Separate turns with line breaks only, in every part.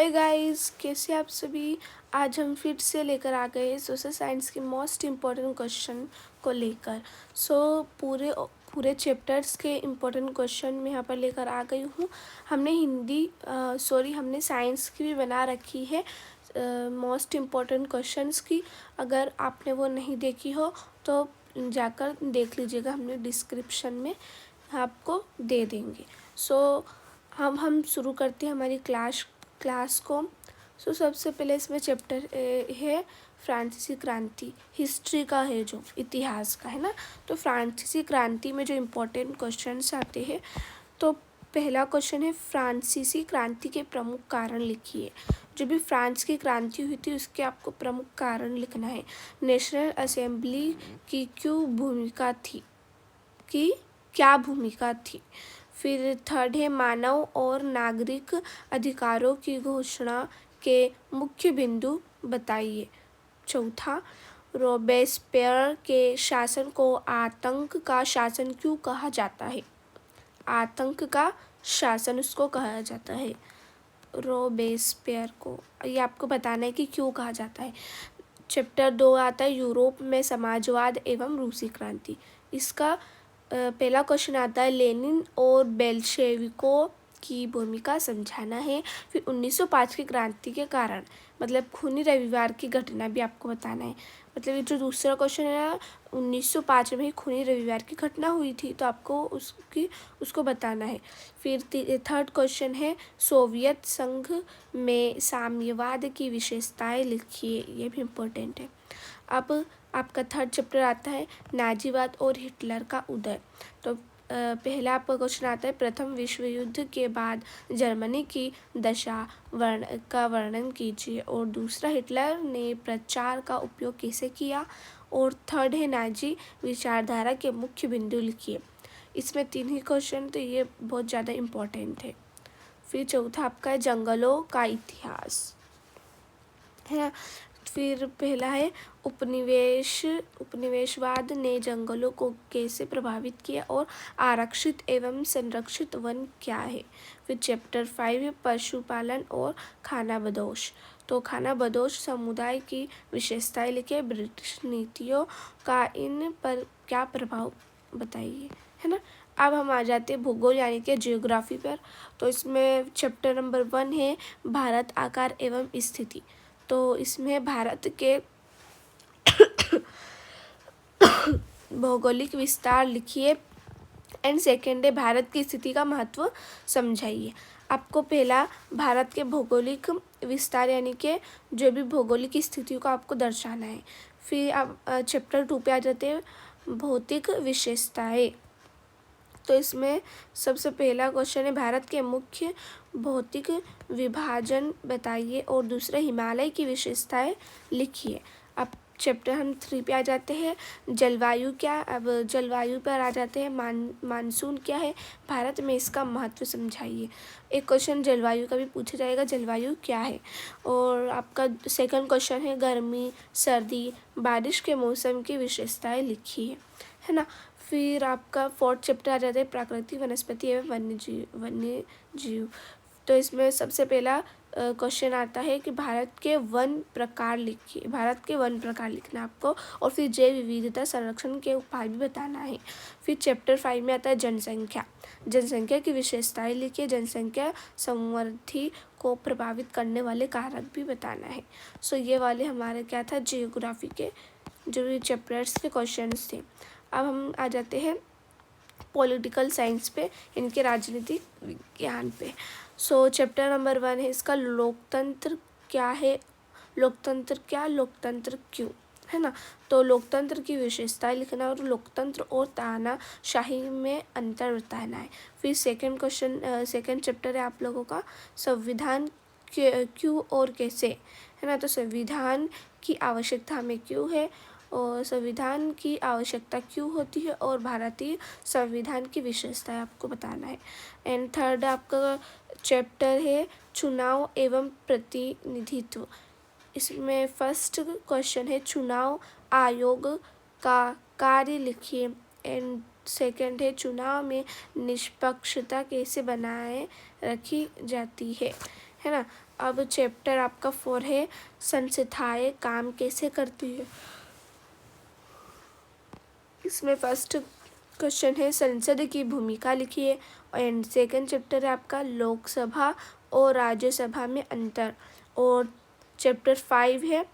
Hi guys, कैसे आप सभी। आज हम फिर से लेकर आ गए सोशल साइंस के मोस्ट इम्पॉर्टेंट क्वेश्चन को लेकर। पूरे चैप्टर्स के इम्पोर्टेंट क्वेश्चन मैं यहाँ पर लेकर आ गई हूँ। हमने साइंस की भी बना रखी है मोस्ट इम्पॉर्टेंट क्वेश्चंस की। अगर आपने वो नहीं देखी हो तो जाकर देख लीजिएगा, हमने डिस्क्रिप्शन में आपको दे देंगे। हम शुरू करते हैं हमारी क्लास को। सबसे पहले इसमें चैप्टर है फ्रांसीसी क्रांति, हिस्ट्री का है, जो इतिहास का है ना। तो फ्रांसीसी क्रांति में जो इम्पोर्टेंट क्वेश्चंस आते हैं, तो पहला क्वेश्चन है फ्रांसीसी क्रांति के प्रमुख कारण लिखिए। जो भी फ्रांस की क्रांति हुई थी उसके आपको प्रमुख कारण लिखना है। नेशनल असेंबली की क्या भूमिका थी। फिर थर्ड है मानव और नागरिक अधिकारों की घोषणा के मुख्य बिंदु बताइए। चौथा, रोबेस्पियर के शासन को आतंक का शासन क्यों कहा जाता है। आतंक का शासन उसको कहा जाता है, रोबेस्पियर को। ये आपको बताना है कि क्यों कहा जाता है। चैप्टर 2 आता है यूरोप में समाजवाद एवं रूसी क्रांति। इसका पहला क्वेश्चन आता है लेनिन और बेल्शेविकों की भूमिका समझाना है। फिर 1905 की क्रांति के कारण, मतलब खूनी रविवार की घटना भी आपको बताना है। मतलब ये जो दूसरा क्वेश्चन है, 1905 में ही खूनी रविवार की घटना हुई थी, तो आपको उसको बताना है। फिर थर्ड क्वेश्चन है सोवियत संघ में साम्यवाद की विशेषताएं लिखिए। ये भी इम्पोर्टेंट है। अब आपका थर्ड चैप्टर आता है नाजीवाद और हिटलर का उदय। तो पहला आपका क्वेश्चन आता है प्रथम विश्व युद्ध के बाद जर्मनी की दशा का वर्णन कीजिए। और दूसरा, हिटलर ने प्रचार का उपयोग कैसे किया। और थर्ड है नाजी विचारधारा के मुख्य बिंदु लिखिए। इसमें 3 ही क्वेश्चन, तो ये बहुत ज़्यादा इम्पोर्टेंट है। फिर चौथा आपका है जंगलों का इतिहास, है ना। फिर पहला है उपनिवेशवाद ने जंगलों को कैसे प्रभावित किया और आरक्षित एवं संरक्षित वन क्या है। फिर चैप्टर 5 है पशुपालन और खानाबदोश। तो खानाबदोश समुदाय की विशेषताएं लिखिए। ब्रिटिश नीतियों का इन पर क्या प्रभाव बताइए, है ना। अब हम आ जाते हैं भूगोल यानी कि जियोग्राफी पर। तो इसमें चैप्टर नंबर 1 है भारत आकार एवं स्थिति। तो इसमें भारत के भौगोलिक विस्तार लिखिए। एंड सेकेंड है भारत की स्थिति का महत्व समझाइए। आपको पहला भारत के भौगोलिक विस्तार यानी कि जो भी भौगोलिक स्थितियों का आपको दर्शाना है। फिर आप चैप्टर 2 पे आ जाते हैं भौतिक विशेषताएं। तो इसमें सबसे पहला क्वेश्चन है भारत के मुख्य भौतिक विभाजन बताइए। और दूसरा, हिमालय की विशेषताएं लिखिए। अब चैप्टर हम 3 पे आ जाते हैं जलवायु क्या। अब जलवायु पर आ जाते हैं मानसून क्या है भारत में, इसका महत्व समझाइए। एक क्वेश्चन जलवायु का भी पूछा जाएगा, जलवायु क्या है। और आपका सेकंड क्वेश्चन है गर्मी सर्दी बारिश के मौसम की विशेषताएं लिखिए, है ना। फिर आपका फोर्थ चैप्टर आ जाता है प्राकृतिक वनस्पति एवं वन्य जीव। तो इसमें सबसे पहला क्वेश्चन आता है कि भारत के वन प्रकार लिखिए। भारत के वन प्रकार लिखना आपको। और फिर जैव विविधता संरक्षण के उपाय भी बताना है। फिर चैप्टर 5 में आता है जनसंख्या। जनसंख्या की विशेषताएं लिखिए। जनसंख्या संवृद्धि को प्रभावित करने वाले कारक भी बताना है। ये वाले हमारे क्या था, जियोग्राफी के जो भी चैप्टर्स के क्वेश्चंस थे। अब हम आ जाते हैं पॉलिटिकल साइंस पे, इनके राजनीतिक विज्ञान पे। चैप्टर नंबर 1 है इसका लोकतंत्र क्या है, लोकतंत्र क्यों, है ना। तो लोकतंत्र की विशेषताएं लिखना और लोकतंत्र और तानाशाही में अंतर बताना है। फिर सेकंड चैप्टर है आप लोगों का संविधान क्यों और कैसे, है ना। तो संविधान की आवश्यकता हमें क्यों है और संविधान की आवश्यकता क्यों होती है और भारतीय संविधान की विशेषताएं आपको बताना है। एंड थर्ड आपका चैप्टर है चुनाव एवं प्रतिनिधित्व। इसमें फर्स्ट क्वेश्चन है चुनाव आयोग का कार्य लिखिए। एंड सेकंड है चुनाव में निष्पक्षता कैसे बनाए रखी जाती है ना। अब चैप्टर आपका 4 है संस्थाएं काम कैसे करती है। इसमें फर्स्ट क्वेश्चन है संसद की भूमिका लिखिए एंड सेकंड चैप्टर है आपका लोकसभा और राज्यसभा में अंतर। और चैप्टर 5 है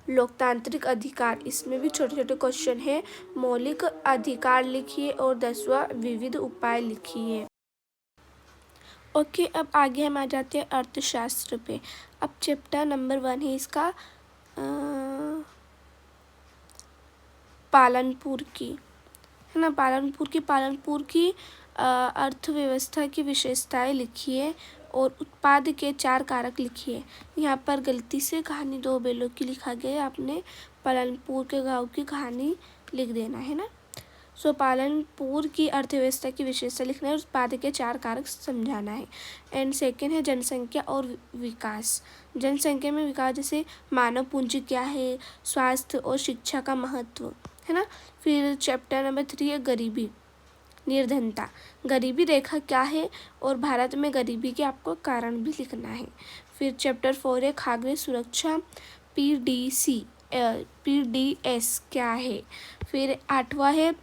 लोकतांत्रिक अधिकार। इसमें भी छोटे छोटे क्वेश्चन है। मौलिक अधिकार लिखिए और 10वां विविध उपाय लिखिए। ओके, अब आगे हम आ जाते हैं अर्थशास्त्र पे। अब चैप्टर नंबर 1 है इसका पालनपुर की, है ना। पालनपुर की अर्थव्यवस्था की विशेषताएं लिखिए और उत्पाद के 4 कारक लिखिए। यहाँ पर गलती से कहानी 2 बैलों की लिखा गया है, आपने पालनपुर के गांव की कहानी लिख देना है ना। सो पालनपुर की अर्थव्यवस्था की विशेषता लिखना है और उत्पाद के 4 कारक समझाना है। एंड सेकेंड है जनसंख्या और विकास। जनसंख्या में विकास जैसे मानव पूंजी क्या है, स्वास्थ्य और शिक्षा का महत्व, है ना। फिर चैप्टर नंबर 3 है गरीबी निर्धनता। गरीबी रेखा क्या है और भारत में गरीबी के आपको कारण भी लिखना है। फिर चैप्टर 4 है खाद्य सुरक्षा PDS क्या है। फिर 8वां है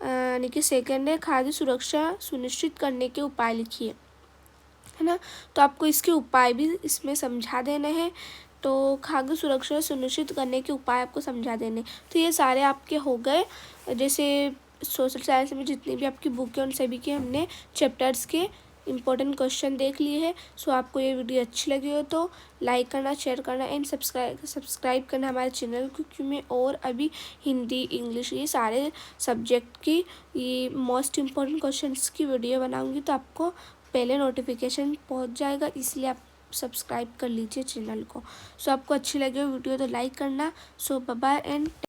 यानी कि सेकंड है खाद्य सुरक्षा सुनिश्चित करने के उपाय लिखिए, है ना। तो आपको इसके उपाय भी इसमें समझा देने हैं। तो खाद्य सुरक्षा सुनिश्चित करने के उपाय आपको समझा देने। तो ये सारे आपके हो गए। जैसे सोशल साइंस में जितनी भी आपकी बुक है उन सभी के हमने चैप्टर्स के इम्पोर्टेंट क्वेश्चन देख लिए हैं। सो आपको ये वीडियो अच्छी लगी हो तो लाइक करना, शेयर करना एंड सब्सक्राइब करना हमारे चैनल को, क्योंकि मैं और अभी हिंदी, इंग्लिश ये सारे सब्जेक्ट की ये मोस्ट इम्पोर्टेंट क्वेश्चंस की वीडियो बनाऊंगी तो आपको पहले नोटिफिकेशन पहुंच जाएगा। इसलिए आप सब्सक्राइब कर लीजिए चैनल को। सो आपको अच्छी लगे वीडियो तो लाइक करना। सो बाय बाय एंड